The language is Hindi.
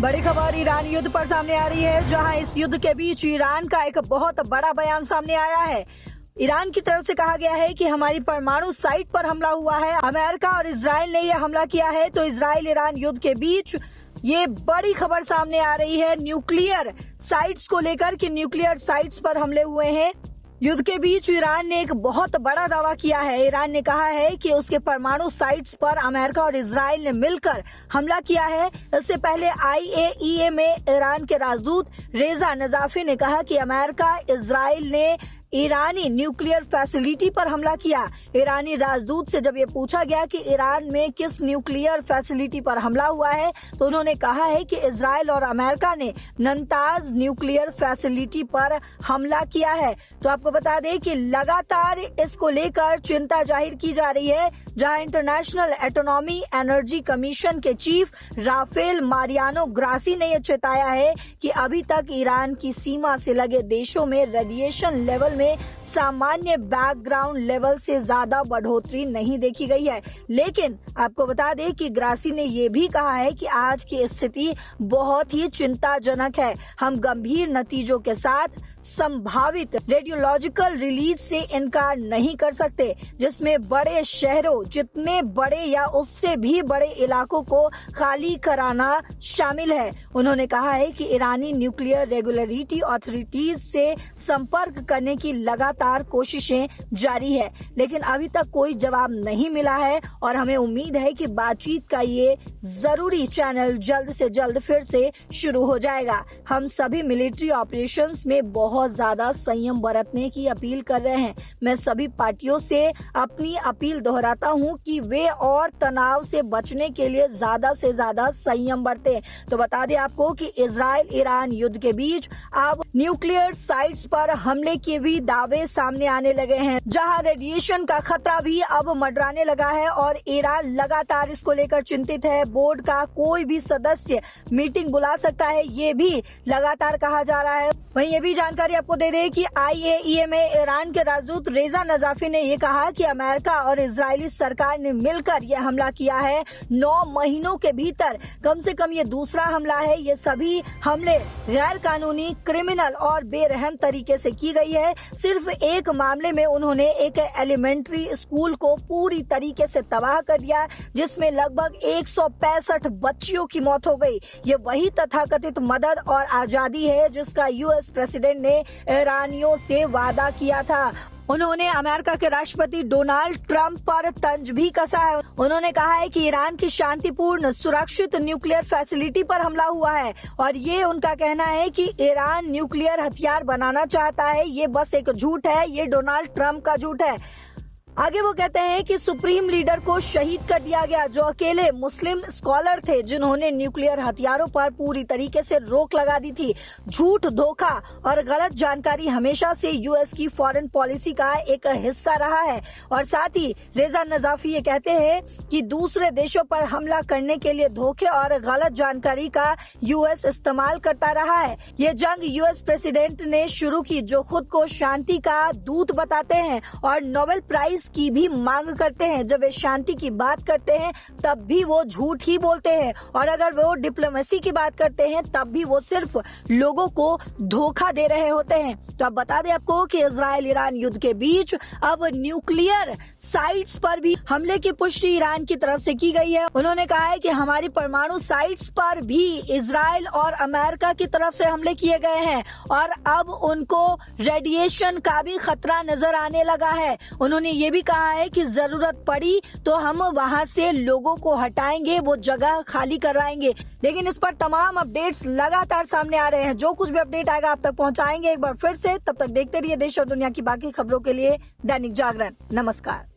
बड़ी खबर ईरान युद्ध पर सामने आ रही है, जहां इस युद्ध के बीच ईरान का एक बहुत बड़ा बयान सामने आया है। ईरान की तरफ से कहा गया है कि हमारी परमाणु साइट पर हमला हुआ है। अमेरिका और इजराइल ने यह हमला किया है। तो इजराइल ईरान युद्ध के बीच ये बड़ी खबर सामने आ रही है न्यूक्लियर साइट्स को लेकर कि न्यूक्लियर साइट्स पर हमले हुए हैं। युद्ध के बीच ईरान ने एक बहुत बड़ा दावा किया है। ईरान ने कहा है कि उसके परमाणु साइट्स पर अमेरिका और इजराइल ने मिलकर हमला किया है। इससे पहले IAEA में ईरान के राजदूत रेजा नजाफी ने कहा कि अमेरिका इजराइल ने ईरानी न्यूक्लियर फैसिलिटी पर हमला किया। ईरानी राजदूत से जब ये पूछा गया कि ईरान में किस न्यूक्लियर फैसिलिटी पर हमला हुआ है, तो उन्होंने कहा है कि इजराइल और अमेरिका ने नंताज न्यूक्लियर फैसिलिटी पर हमला किया है। तो आपको बता दें कि लगातार इसको लेकर चिंता जाहिर की जा रही है, जहां इंटरनेशनल एटॉमी एनर्जी कमीशन के चीफ राफेल मारियानो ग्रासी ने यह चेताया है कि अभी तक ईरान की सीमा से लगे देशों में रेडिएशन लेवल में सामान्य बैकग्राउंड लेवल से ज्यादा बढ़ोतरी नहीं देखी गई है। लेकिन आपको बता दें कि ग्रासी ने यह भी कहा है कि आज की स्थिति बहुत ही चिंताजनक है। हम गंभीर नतीजों के साथ संभावित रेडियोलॉजिकल रिलीज से इनकार नहीं कर सकते, जिसमें बड़े शहरों जितने बड़े या उससे भी बड़े इलाकों को खाली कराना शामिल है। उन्होंने कहा है कि ईरानी न्यूक्लियर रेगुलेटरी अथॉरिटीज से संपर्क करने की लगातार कोशिशें जारी है, लेकिन अभी तक कोई जवाब नहीं मिला है और हमें उम्मीद है कि बातचीत का ये जरूरी चैनल जल्द से जल्द फिर से शुरू हो जाएगा। हम सभी मिलिट्री ऑपरेशंस में बहुत ज्यादा संयम बरतने की अपील कर रहे हैं। मैं सभी पार्टियों से अपनी अपील दोहराता हूं कि वे और तनाव से बचने के लिए ज्यादा से ज्यादा संयम बरतें। तो बता दें आपको कि इजराइल ईरान युद्ध के बीच अब न्यूक्लियर साइट्स पर हमले के भी दावे सामने आने लगे हैं, जहां रेडिएशन का खतरा भी अब मंडराने लगा है और ईरान लगातार इसको लेकर चिंतित है। बोर्ड का कोई भी सदस्य मीटिंग बुला सकता है, ये भी लगातार कहा जा रहा है। वहीं ये भी जानकारी आपको दे दें कि IAEA में ईरान के राजदूत रेजा नजाफी ने ये कहा कि अमेरिका और इजरायली सरकार ने मिलकर यह हमला किया है। 9 महीनों के भीतर कम से कम ये दूसरा हमला है। ये सभी हमले गैर कानूनी, क्रिमिनल और बेरहम तरीके से की गई है। सिर्फ एक मामले में उन्होंने एक एलिमेंट्री स्कूल को पूरी तरीके से तबाह कर दिया, जिसमें लगभग 165 बच्चियों की मौत हो गई। ये वही तथाकथित मदद और आजादी है जिसका US प्रेसिडेंट ने ईरानियों से वादा किया था। उन्होंने अमेरिका के राष्ट्रपति डोनाल्ड ट्रंप पर तंज भी कसा है। उन्होंने कहा है कि ईरान की शांतिपूर्ण सुरक्षित न्यूक्लियर फैसिलिटी पर हमला हुआ है और ये उनका कहना है कि ईरान न्यूक्लियर हथियार बनाना चाहता है। ये बस एक झूठ है, ये डोनाल्ड ट्रंप का झूठ है। आगे वो कहते हैं कि सुप्रीम लीडर को शहीद कर दिया गया, जो अकेले मुस्लिम स्कॉलर थे जिन्होंने न्यूक्लियर हथियारों पर पूरी तरीके से रोक लगा दी थी। झूठ, धोखा और गलत जानकारी हमेशा से US की फॉरेन पॉलिसी का एक हिस्सा रहा है। और साथ ही रेजा नजाफी ये कहते हैं कि दूसरे देशों पर हमला करने के लिए धोखे और गलत जानकारी का US इस्तेमाल करता रहा है। ये जंग US प्रेसिडेंट ने शुरू की, जो खुद को शांति का दूत बताते हैं और नोबेल प्राइज की भी मांग करते हैं। जब वे शांति की बात करते हैं तब भी वो झूठ ही बोलते हैं, और अगर वो डिप्लोमेसी की बात करते हैं तब भी वो सिर्फ लोगों को धोखा दे रहे होते हैं। तो अब बता दें आपको कि इजराइल ईरान युद्ध के बीच अब न्यूक्लियर साइट्स पर भी हमले की पुष्टि ईरान की तरफ से की गई है। उन्होंने कहा है कि हमारी परमाणु साइट्स पर भी इजराइल और अमेरिका की तरफ से हमले किए गए हैं और अब उनको रेडिएशन का भी खतरा नजर आने लगा है। उन्होंने ये भी कहा है कि जरूरत पड़ी तो हम वहां से लोगों को हटाएंगे, वो जगह खाली करवाएंगे। लेकिन इस पर तमाम अपडेट्स लगातार सामने आ रहे हैं। जो कुछ भी अपडेट आएगा आप तक पहुंचाएंगे एक बार फिर से। तब तक देखते रहिए देश और दुनिया की बाकी खबरों के लिए दैनिक जागरण। नमस्कार।